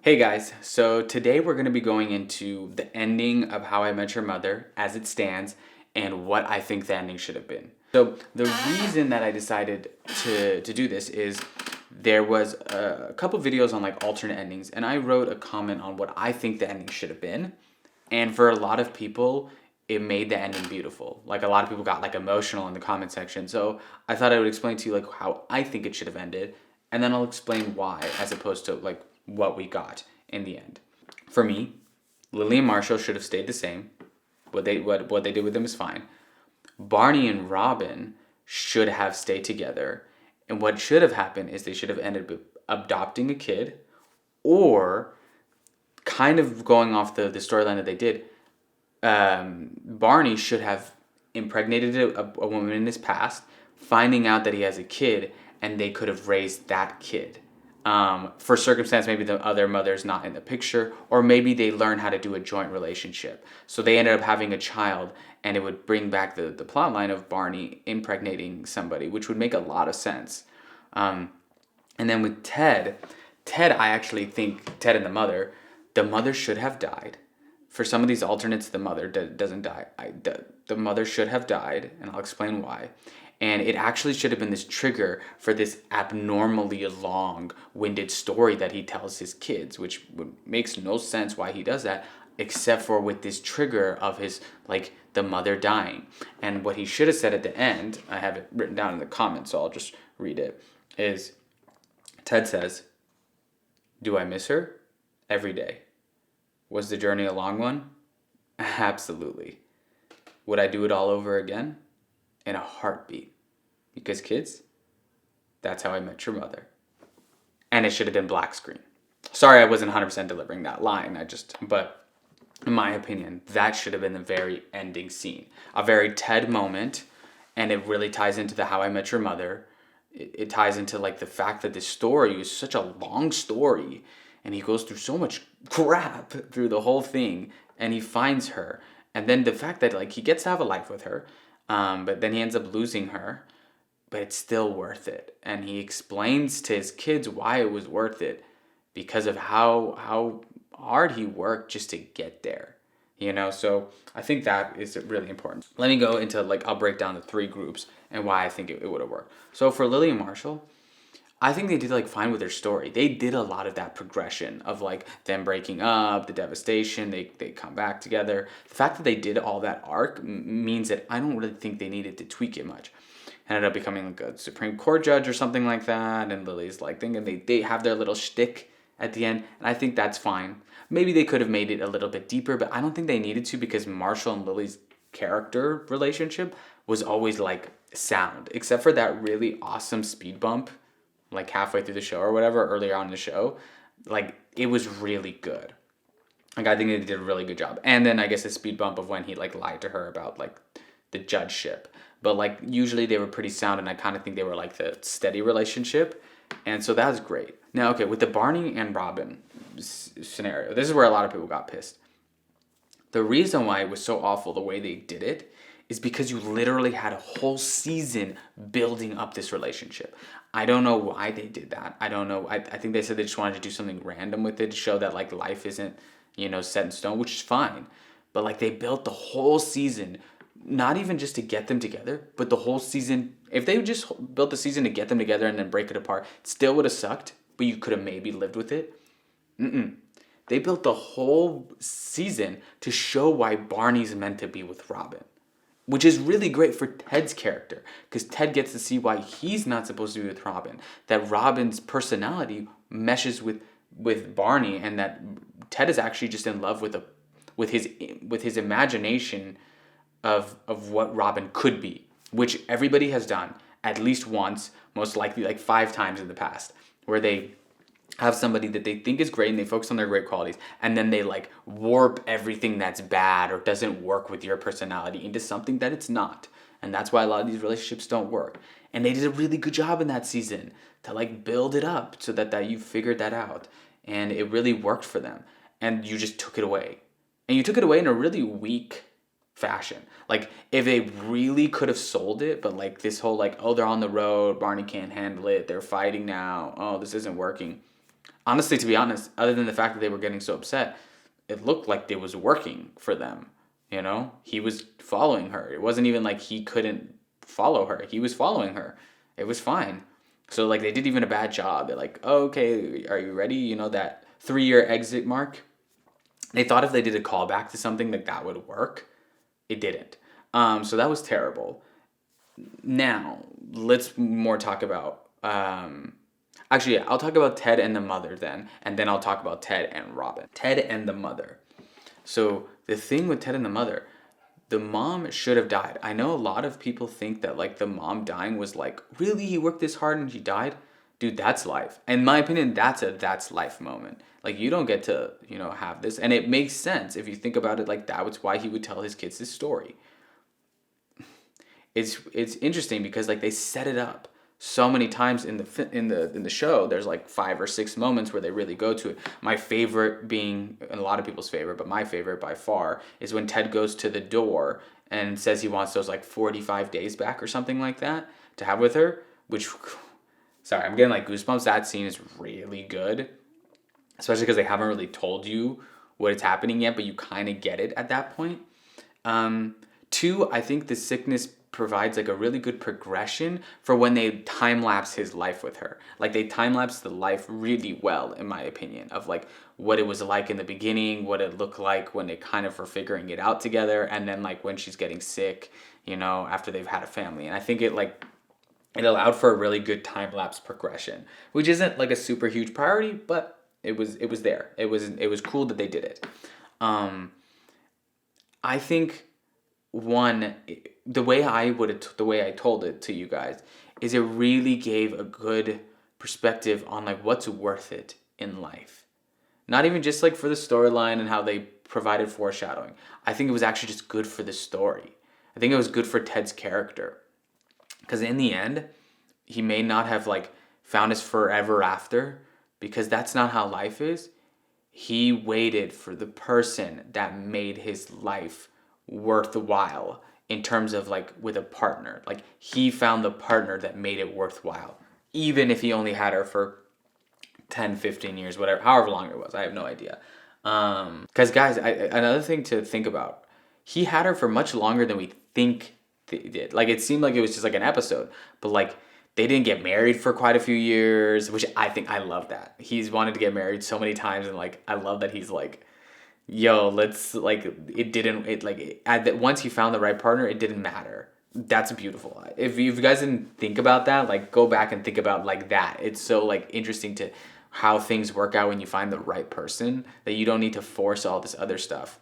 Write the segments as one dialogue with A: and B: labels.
A: Hey guys, so today we're going to be going into the ending of How I Met Your Mother as it stands and what I think the ending should have been. So the reason that I decided to do this is there was a couple videos on like alternate endings, and I wrote a comment on what I think the ending should have been. And for a lot of people, it made the ending beautiful. Like a lot of people got like emotional in the comment section. So I thought I would explain to you like how I think it should have ended, and then I'll explain why as opposed to like what we got in the end. For me, Lily and Marshall should have stayed the same. What they did with them is fine. Barney and Robin should have stayed together. And what should have happened is they should have ended up adopting a kid, or kind of going off the storyline that they did. Barney should have impregnated a woman in his past, finding out that he has a kid, and they could have raised that kid. For circumstance, maybe the other mother's not in the picture, or maybe they learn how to do a joint relationship. So they ended up having a child, and it would bring back the plot line of Barney impregnating somebody, which would make a lot of sense. And then with Ted, I actually think Ted and the mother should have died. For some of these alternates, the mother doesn't die. The mother should have died, and I'll explain why. And it actually should have been this trigger for this abnormally long-winded story that he tells his kids, which makes no sense why he does that, except for with this trigger of his, like, the mother dying. And what he should have said at the end, I have it written down in the comments, so I'll just read it, is Ted says, "Do I miss her? Every day. Was the journey a long one? Absolutely. Would I do it all over again? In a heartbeat. Because kids, that's how I met your mother." And it should have been black screen. Sorry I wasn't 100% delivering that line. But in my opinion, that should have been the very ending scene. A very Ted moment, and it really ties into the How I Met Your Mother. It ties into like the fact that this story is such a long story, and he goes through so much crap through the whole thing, and he finds her. And then the fact that like he gets to have a life with her, but then he ends up losing her, but it's still worth it. And he explains to his kids why it was worth it, because of how hard he worked just to get there. So I think that is really important. Let me go into I'll break down the three groups and why I think it would have worked. So for Lily and Marshall, I think they did fine with their story. They did a lot of that progression of them breaking up, the devastation, they come back together. The fact that they did all that arc means that I don't really think they needed to tweak it much. Ended up becoming a Supreme Court judge or something like that, and Lily's thinking they have their little shtick at the end, and I think that's fine. Maybe they could have made it a little bit deeper, but I don't think they needed to, because Marshall and Lily's character relationship was always sound, except for that really awesome speed bump halfway through the show or whatever, earlier on in the show. It was really good. I think they did a really good job. And then I guess the speed bump of when he lied to her about the judgeship. But usually they were pretty sound, and I kind of think they were the steady relationship. And so that was great. Now, okay, with the Barney and Robin scenario, this is where a lot of people got pissed. The reason why it was so awful the way they did it is because you literally had a whole season building up this relationship. I don't know why they did that. I don't know. I think they said they just wanted to do something random with it to show that life isn't, set in stone, which is fine. But they built the whole season, not even just to get them together, but the whole season. If they just built the season to get them together and then break it apart, it still would have sucked, but you could have maybe lived with it. They built the whole season to show why Barney's meant to be with Robin, which is really great for Ted's character, because Ted gets to see why he's not supposed to be with Robin, that Robin's personality meshes with Barney, and that Ted is actually just in love with his imagination of what Robin could be, which everybody has done at least once, most likely 5 times in the past, where they have somebody that they think is great and they focus on their great qualities, and then they warp everything that's bad or doesn't work with your personality into something that it's not. And that's why a lot of these relationships don't work. And they did a really good job in that season to build it up so that you figured that out, and it really worked for them. And you just took it away, and you took it away in a really weak fashion. If they really could have sold it, but this whole oh, they're on the road, Barney can't handle it, they're fighting now, oh, this isn't working, Honestly, to be honest, other than the fact that they were getting so upset, it looked like it was working for them. You know, he was following her. It wasn't even like he couldn't follow her. He was following her. It was fine. So like they did even a bad job. They're like, oh, okay, are you ready? You know, that 3-year exit mark. They thought if they did a callback to something that would work. It didn't. So that was terrible. Now let's more talk about. Actually, yeah, I'll talk about Ted and the mother then, and then I'll talk about Ted and Robin. Ted and the mother. So the thing with Ted and the mother, the mom should have died. I know a lot of people think that like the mom dying was like, really, he worked this hard and she died? Dude, that's life. In my opinion, that's life moment. Like you don't get to, have this. And it makes sense if you think about it like that. It's why he would tell his kids this story. It's interesting because like they set it up so many times in the show. There's like 5 or 6 moments where they really go to it. My favorite being, and a lot of people's favorite, but my favorite by far is when Ted goes to the door and says he wants those like 45 days back or something like that to have with her, which, sorry, I'm getting like goosebumps. That scene is really good, especially because they haven't really told you what is happening yet, but you kind of get it at that point. 2, I think the sickness provides like a really good progression for when they time lapse his life with her. Like they time lapse the life really well, in my opinion, of like what it was like in the beginning, what it looked like when they kind of were figuring it out together, and then like when she's getting sick, after they've had a family. And I think it allowed for a really good time lapse progression, which isn't like a super huge priority, but it was there. It was cool that they did it. I think the way I told it to you guys is it really gave a good perspective on like what's worth it in life. Not even just like for the storyline and how they provided foreshadowing. I think it was actually just good for the story. I think it was good for Ted's character. Because in the end, he may not have like found his forever after, because that's not how life is. He waited for the person that made his life worthwhile in terms of like with a partner. Like he found the partner that made it worthwhile, even if he only had her for 10, 15 years, whatever, however long it was. I have no idea. Because guys, another thing to think about, he had her for much longer than we think they did. Like it seemed like it was just like an episode, but like they didn't get married for quite a few years, which I love that. He's wanted to get married so many times, and like I love that he's like, yo, let's like once he found the right partner, it didn't matter. That's beautiful. If you guys didn't think about that, like go back and think about like that. It's so like interesting to how things work out when you find the right person, that you don't need to force all this other stuff.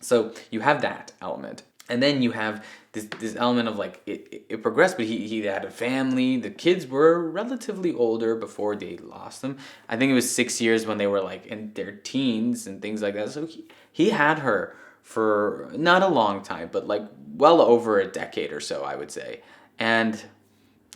A: So you have that element. And then you have this element of like it progressed, but he had a family. The kids were relatively older before they lost them. I think it was 6 years when they were like in their teens and things like that. So he had her for not a long time, but like well over a decade or so, I would say. And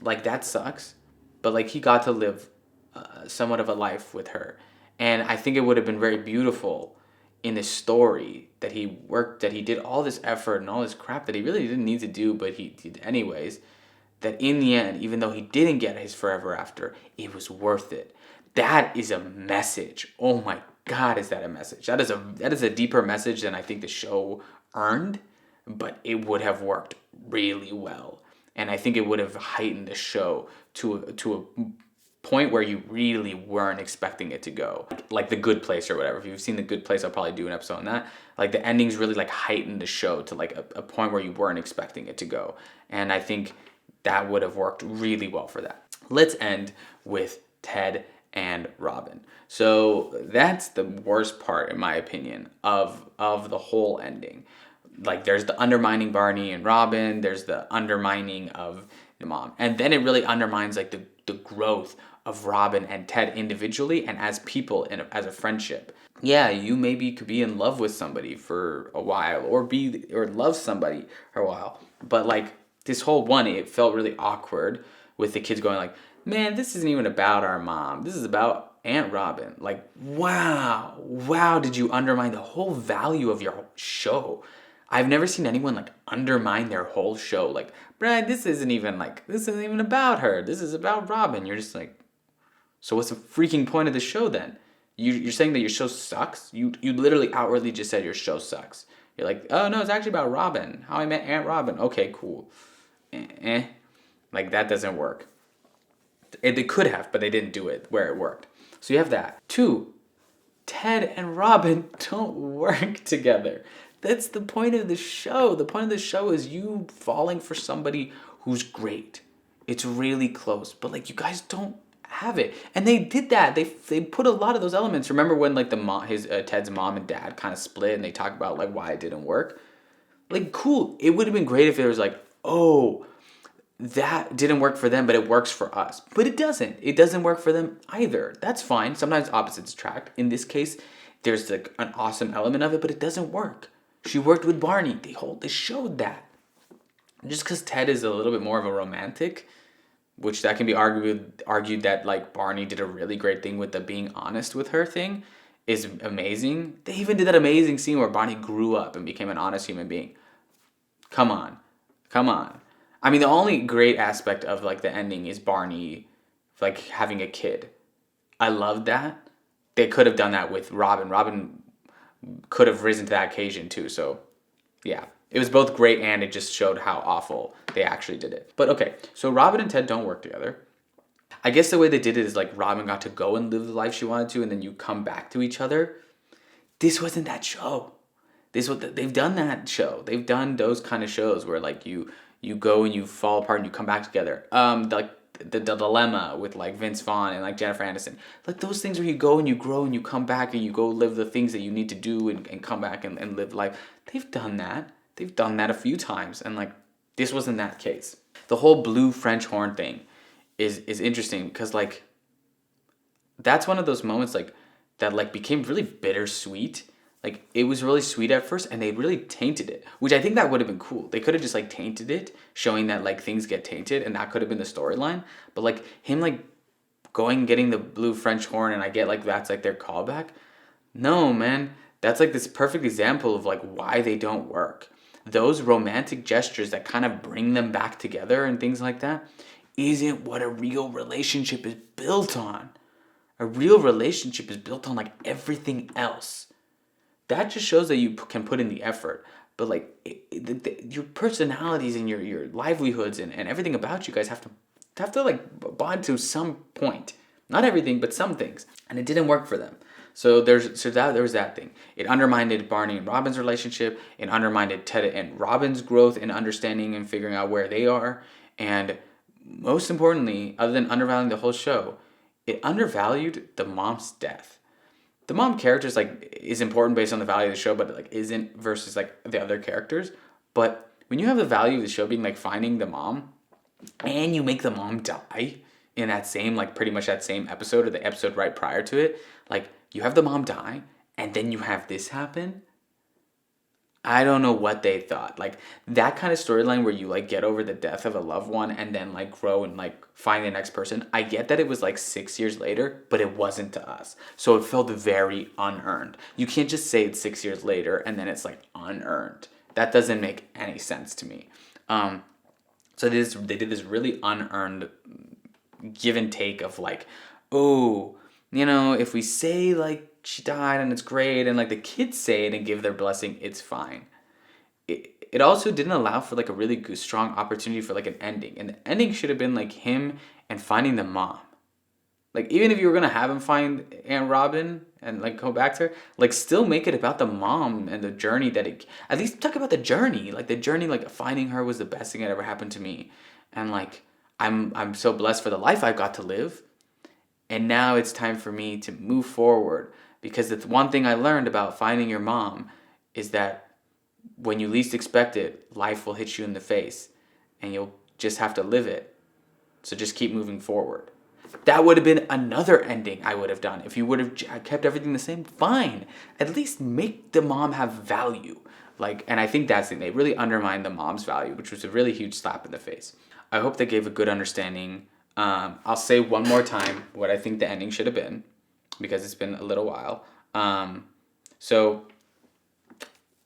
A: like that sucks, but like he got to live somewhat of a life with her. And I think it would have been very beautiful in this story that he did all this effort and all this crap that he really didn't need to do, but he did anyways, that in the end, even though he didn't get his forever after, it was worth it. That is a message. Oh my God, is that a message? That is a deeper message than I think the show earned, but it would have worked really well. And I think it would have heightened the show to a point where you really weren't expecting it to go, like The Good Place or whatever. If you've seen The Good Place, I'll probably do an episode on that. Like the endings really like heightened the show to like a point where you weren't expecting it to go, and I think that would have worked really well for that. Let's end with Ted and Robin. So that's the worst part, in my opinion, of the whole ending. Like there's the undermining Barney and Robin, there's the undermining of the mom, and then it really undermines like the growth of Robin and Ted individually and as people as a friendship. Yeah, you maybe could be in love with somebody for a while or love somebody for a while, but like this whole one, it felt really awkward with the kids going like, man, this isn't even about our mom. This is about Aunt Robin. Like, wow, did you undermine the whole value of your show? I've never seen anyone like undermine their whole show. Like, Brad, this isn't even about her. This is about Robin. You're just like, So what's the freaking point of the show then? You're saying that your show sucks? You literally outwardly just said your show sucks. You're like, oh no, it's actually about Robin. How I Met Aunt Robin. Okay, cool. Like, that doesn't work. They could have, but they didn't do it where it worked. So you have that. 2, Ted and Robin don't work together. That's the point of the show. The point of the show is you falling for somebody who's great. It's really close, but like, you guys don't have it. And they did that. They put a lot of those elements. Remember when like Ted's mom and dad kind of split, and they talk about like why it didn't work? Like, cool. It would have been great if it was like, oh, that didn't work for them, but it works for us. But it doesn't. It doesn't work for them either. That's fine. Sometimes opposites attract. In this case, there's like an awesome element of it, but it doesn't work. She worked with Barney. They showed that. Just because Ted is a little bit more of a romantic, which that can be argued that like Barney did a really great thing with the being honest with her thing, is amazing. They even did that amazing scene where Barney grew up and became an honest human being. Come on. I mean, the only great aspect of like the ending is Barney like having a kid. I love that. They could have done that with Robin. Robin could have risen to that occasion too. So yeah, it was both great, and it just showed how awful they actually did it. But okay, so Robin and Ted don't work together. I guess the way they did it is like Robin got to go and live the life she wanted to, and then you come back to each other. This wasn't that show. They've done that show. They've done those kind of shows where like you go and you fall apart and you come back together. Like the Dilemma with like Vince Vaughn and like Jennifer Aniston. Like those things where you go and you grow and you come back and you go live the things that you need to do and come back and live life. They've done that. They've done that a few times, and like this wasn't that case. The whole blue French horn thing is interesting because like that's one of those moments like that like became really bittersweet. Like it was really sweet at first, and they really tainted it, which I think that would have been cool. They could have just like tainted it, showing that like things get tainted, and that could have been the storyline. But like him like going and getting the blue French horn, and I get like that's like their callback. No, man, that's like this perfect example of like why they don't work. Those romantic gestures that kind of bring them back together and things like that isn't what a real relationship is built on. A real relationship is built on like everything else. That just shows that you can put in the effort. But like your personalities and your livelihoods and everything about you guys have to like bond to some point. Not everything, but some things. And it didn't work for them. So there was that thing. It undermined Barney and Robin's relationship. It undermined Ted and Robin's growth and understanding and figuring out where they are. And most importantly, other than undervaluing the whole show, it undervalued the mom's death. The mom character is important based on the value of the show, but like isn't versus like the other characters. But when you have the value of the show being like finding the mom, and you make the mom die in that same like pretty much that same episode or the episode right prior to it, like you have the mom die and then you have this happen. I don't know what they thought. Like that kind of storyline where you like get over the death of a loved one and then like grow and like find the next person. I get that it was like 6 years later, but it wasn't to us. So it felt very unearned. You can't just say it's 6 years later and then it's like unearned. That doesn't make any sense to me. So they did this really unearned give and take of like, oh, you know, if we say like she died and it's great and like the kids say it and give their blessing, it's fine. It also didn't allow for like a really good, strong opportunity for like an ending. And the ending should have been like him and finding the mom. Like even if you were going to have him find Aunt Robin and like go back to her, like still make it about the mom and the journey at least talk about the journey. Like the journey, like finding her was the best thing that ever happened to me. And like, I'm so blessed for the life I've got to live. And now it's time for me to move forward, because the one thing I learned about finding your mom is that when you least expect it, life will hit you in the face and you'll just have to live it. So just keep moving forward. That would have been another ending I would have done. If you would have kept everything the same, fine. At least make the mom have value. And I think that's the thing. They really undermined the mom's value, which was a really huge slap in the face. I hope they gave a good understanding. I'll say one more time what I think the ending should have been, because it's been a little while. So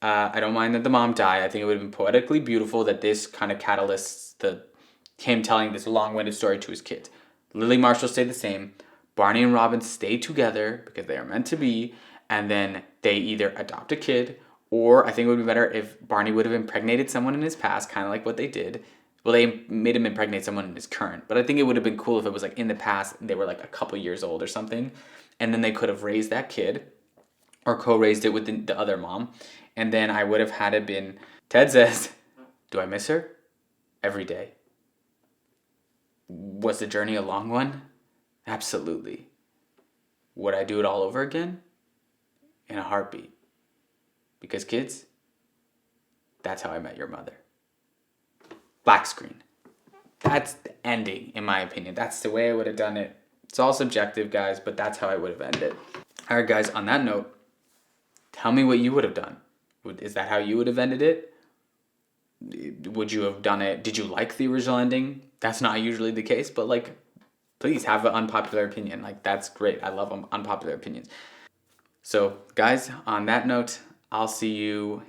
A: I don't mind that the mom died. I think it would have been poetically beautiful that this kind of catalysts him telling this long-winded story to his kids. Lily Marshall stayed the same, Barney and Robin stay together because they are meant to be, and then they either adopt a kid, or I think it would be better if Barney would have impregnated someone in his past, kind of like what they did. Well, they made him impregnate someone in his current, but I think it would have been cool if it was like in the past, they were like a couple years old or something, and then they could have raised that kid, or co-raised it with the other mom, and then I would have had it been, Ted says, do I miss her? Every day. Was the journey a long one? Absolutely. Would I do it all over again? In a heartbeat. Because kids, that's how I met your mother. Black screen. That's the ending, in my opinion. That's the way I would have done it. It's all subjective, guys, but that's how I would have ended. All right, guys, on that note, tell me what you would have done. Is that how you would have ended it? Would you have done it? Did you like the original ending? That's not usually the case, but like, please have an unpopular opinion. Like, that's great. I love unpopular opinions. So, guys, on that note, I'll see you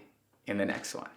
A: in the next one.